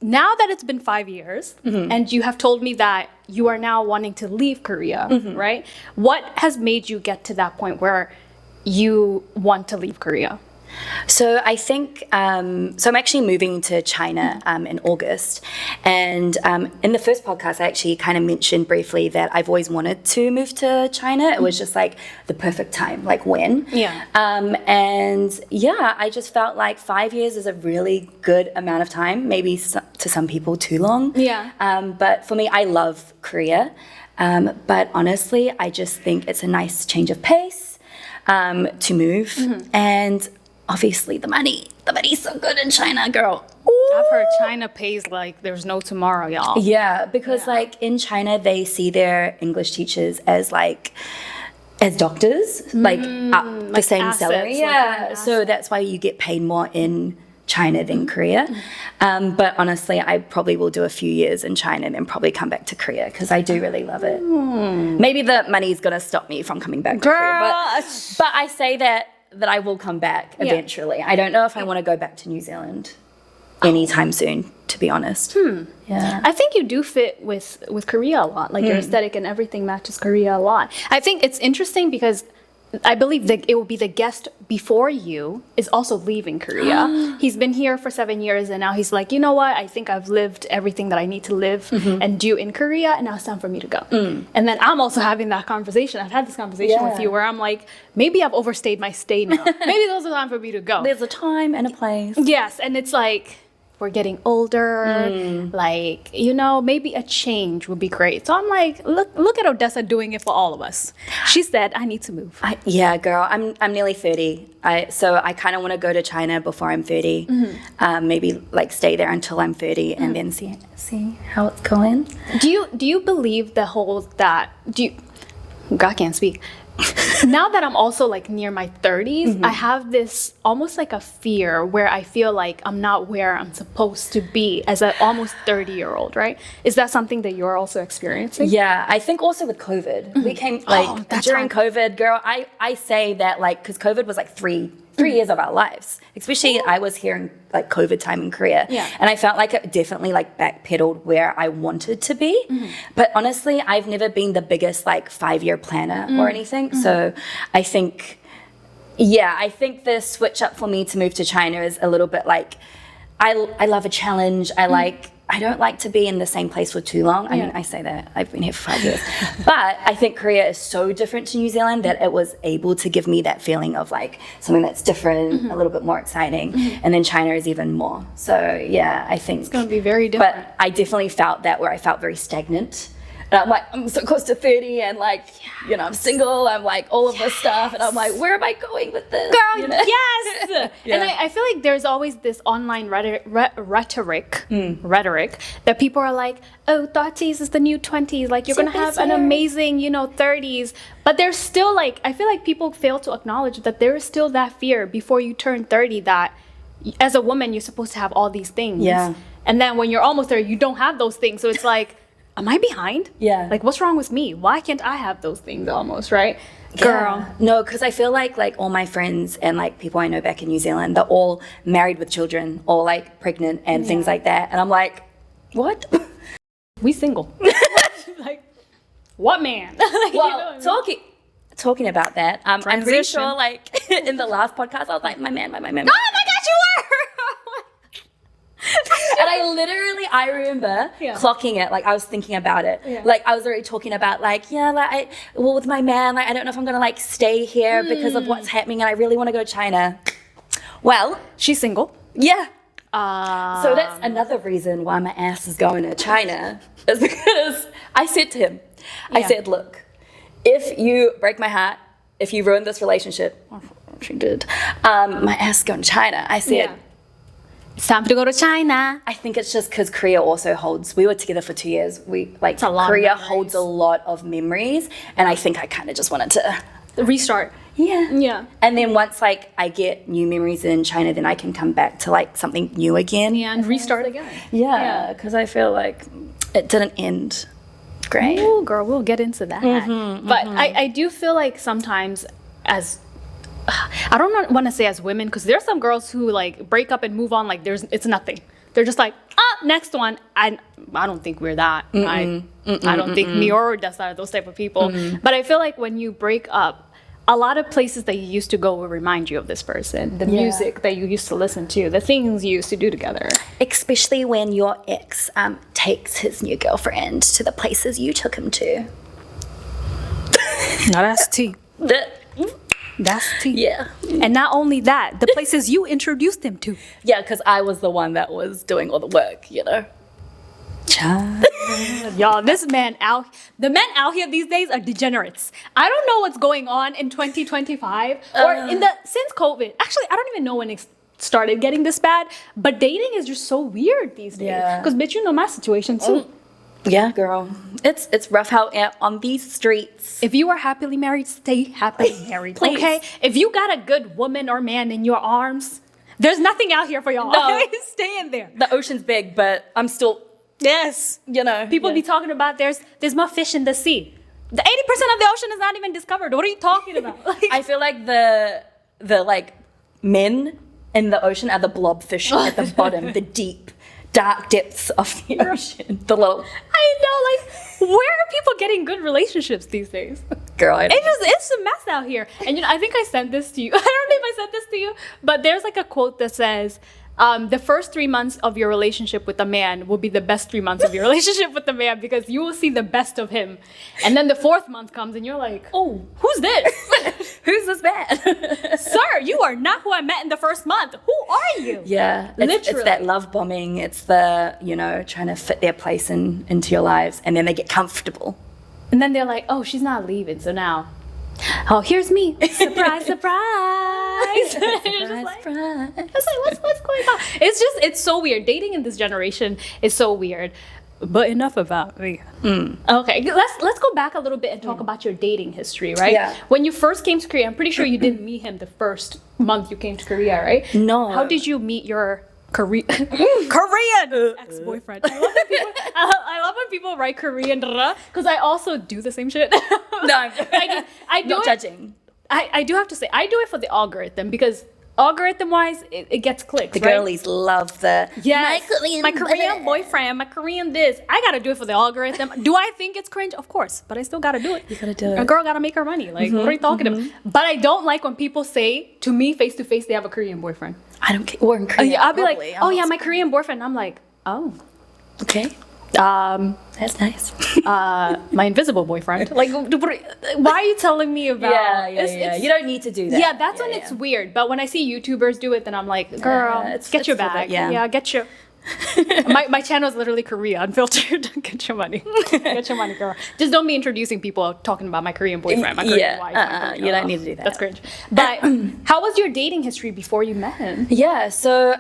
now that it's been 5 years and you have told me that you are now wanting to leave Korea, right? What has made you get to that point where you want to leave Korea? So I think, so I'm actually moving to China in August. And in the first podcast, I actually kind of mentioned briefly that I've always wanted to move to China. It was just like the perfect time, like when. Yeah. And yeah, I just felt like 5 years is a really good amount of time, maybe to some people too long. Yeah. But for me, I love Korea. But honestly, I just think it's a nice change of pace to move. And obviously the money's so good in China, girl. Ooh. I've heard China pays like there's no tomorrow, y'all. Yeah, because like in China they see their English teachers as like as doctors, like up the like same assets, salary. Yeah, so that's why you get paid more in China than Korea. But honestly, I probably will do a few years in China and then probably come back to Korea because I do really love it. Maybe the money's gonna stop me from coming back to Korea, but I say that I will come back eventually. I don't know if I want to go back to New Zealand anytime soon, to be honest. Yeah. I think you do fit with Korea a lot. Like your aesthetic and everything matches Korea a lot. I think it's interesting because I believe that it will be the guest before you is also leaving Korea. He's been here for 7 years and now he's like, you know what? I think I've lived everything that I need to live and do in Korea and now it's time for me to go. And then I'm also having that conversation. I've had this conversation with you where I'm like, maybe I've overstayed my stay now. Maybe there's a time for me to go. There's a time and a place. Yes, and it's like, we're getting older, like, you know, maybe a change would be great. So I'm like, look at Odessa doing it for all of us. She said, I need to move. Yeah, girl, I'm nearly 30. So I kind of want to go to China before I'm 30. Maybe like stay there until I'm 30 and then see how it's going. Do you believe the whole God can't speak. Now that I'm also like near my 30s, I have this almost like a fear where I feel like I'm not where I'm supposed to be as an almost 30-year-old, right? Is that something that you're also experiencing? Yeah, I think also with COVID. We came like during COVID, girl, I say that like, because COVID was like three years of our lives, especially I was here in like COVID time in Korea. Yeah. And I felt like it definitely like backpedaled where I wanted to be. But honestly, I've never been the biggest like 5-year planner or anything. So I think the switch up for me to move to China is a little bit like, I love a challenge. I don't like to be in the same place for too long. I mean, I say that. I've been here for 5 years. But I think Korea is so different to New Zealand that it was able to give me that feeling of like something that's different, a little bit more exciting. And then China is even more. So yeah, I think It's going to be very different. But I definitely felt that where I felt very stagnant. And I'm like, I'm so close to 30 and like, you know, I'm single, I'm like all of this stuff. And I'm like, where am I going with this? Girl, you know? yes! And I feel like there's always this online rhetoric that people are like, oh, 30s is the new 20s. Like, you're going to have an amazing, 30s. But there's still like, I feel like people fail to acknowledge that there is still that fear before you turn 30 that as a woman, you're supposed to have all these things. Yeah. And then when you're almost there, you don't have those things. So it's like, am I behind? Yeah. Like, what's wrong with me? Why can't I have those things almost, right? Girl. Yeah. No, because I feel like all my friends and like people I know back in New Zealand, they're all married with children or like pregnant and things like that. And I'm like, what? We single. Like, what man? Well, talking about that, I'm pretty sure like in the last podcast, I was like, my man. Oh my God, you were! And I remember clocking it, like I was thinking about it. Yeah. Like I was already talking about like, with my man, like I don't know if I'm gonna like stay here because of what's happening and I really wanna go to China. Well, she's single. Yeah. So that's another reason why my ass is going to China is because I said to him, I said, look, if you break my heart, if you ruin this relationship, she did, my ass is going to China. I said, it's time to go to China. I think it's just because Korea also holds, we were together for 2 years. Korea holds a lot of memories. And I think I kind of just wanted to restart. Yeah. Yeah. And then once like I get new memories in China, then I can come back to like something new again. Yeah, and restart again. Yeah, because I feel like it didn't end great. Oh, girl, we'll get into that. But I do feel like sometimes I don't want to say as women, because there's some girls who like break up and move on like it's nothing. They're just like, next one. I don't think we're that. I don't think Mior does that. Those type of people. But I feel like when you break up, a lot of places that you used to go will remind you of this person. The music that you used to listen to, the things you used to do together. Especially when your ex takes his new girlfriend to the places you took him to. Now that's tea. That's tea. Yeah. And not only that, the places you introduced him to. Yeah, because I was the one that was doing all the work, you know. Y'all, the men out here these days are degenerates. I don't know what's going on in 2025 or since COVID. Actually, I don't even know when it started getting this bad, but dating is just so weird these days. Yeah. Because bitch, you know my situation too. Yeah, girl. It's rough out on these streets. If you are happily married, stay happily married. Please. Okay? If you got a good woman or man in your arms, there's nothing out here for y'all. No. Stay in there. The ocean's big, but I'm still... Yes. You know. People be talking about there's more fish in the sea. The 80% of the ocean is not even discovered. What are you talking about? I feel like the like men in the ocean are the blobfish at the bottom, the deep, dark depths of the ocean. The little I know, like, where are people getting good relationships these days? girl. It's a mess out here. And I think I sent this to you. I don't know if I sent this to you, but there's like a quote that says, the first 3 months of your relationship with a man will be the best 3 months of your relationship with the man because you will see the best of him. And then the 4th month comes and you're like, oh, who's this? Who's this man? Sir, you are not who I met in the first month. Who are you? Yeah, it's that love bombing. It's the, trying to fit their place into your lives, and then they get comfortable. And then they're like, oh, she's not leaving, so now, oh, here's me. Surprise, surprise. Surprise. It's like, what's going on? It's so weird. Dating in this generation is so weird. But enough about me. Okay, let's go back a little bit and talk about your dating history, right? Yeah. When you first came to Korea, I'm pretty sure you didn't meet him the first month you came to Korea, right? No. How did you meet your Korean ex-boyfriend? I love when people write Korean because I also do the same shit. No, I do not it, judging. I do have to say, I do it for the algorithm because algorithm-wise, it gets clicks, The right? girlies love the my Korean boyfriend, my Korean this. I gotta do it for the algorithm. Do I think it's cringe? Of course, but I still gotta do it. You gotta do it. A girl gotta make her money. Like, what are you talking about? But I don't like when people say to me face to face they have a Korean boyfriend. I don't care. Or in Korea, I'll be probably. like, oh yeah, my Korean boyfriend. I'm like, oh, Okay, that's nice. my invisible boyfriend. Like, why are you telling me about? Yeah. You don't need to do that. Yeah, that's when it's weird. But when I see YouTubers do it, then I'm like, girl, get your for bag. that, yeah. Get your. my channel is literally Korea unfiltered. Get your money. Get your money, girl. Just don't be introducing people talking about my Korean boyfriend, my Korean wife. My Korean you don't girl. need to do that. That's cringe. But how was your dating history before you met him? Yeah, so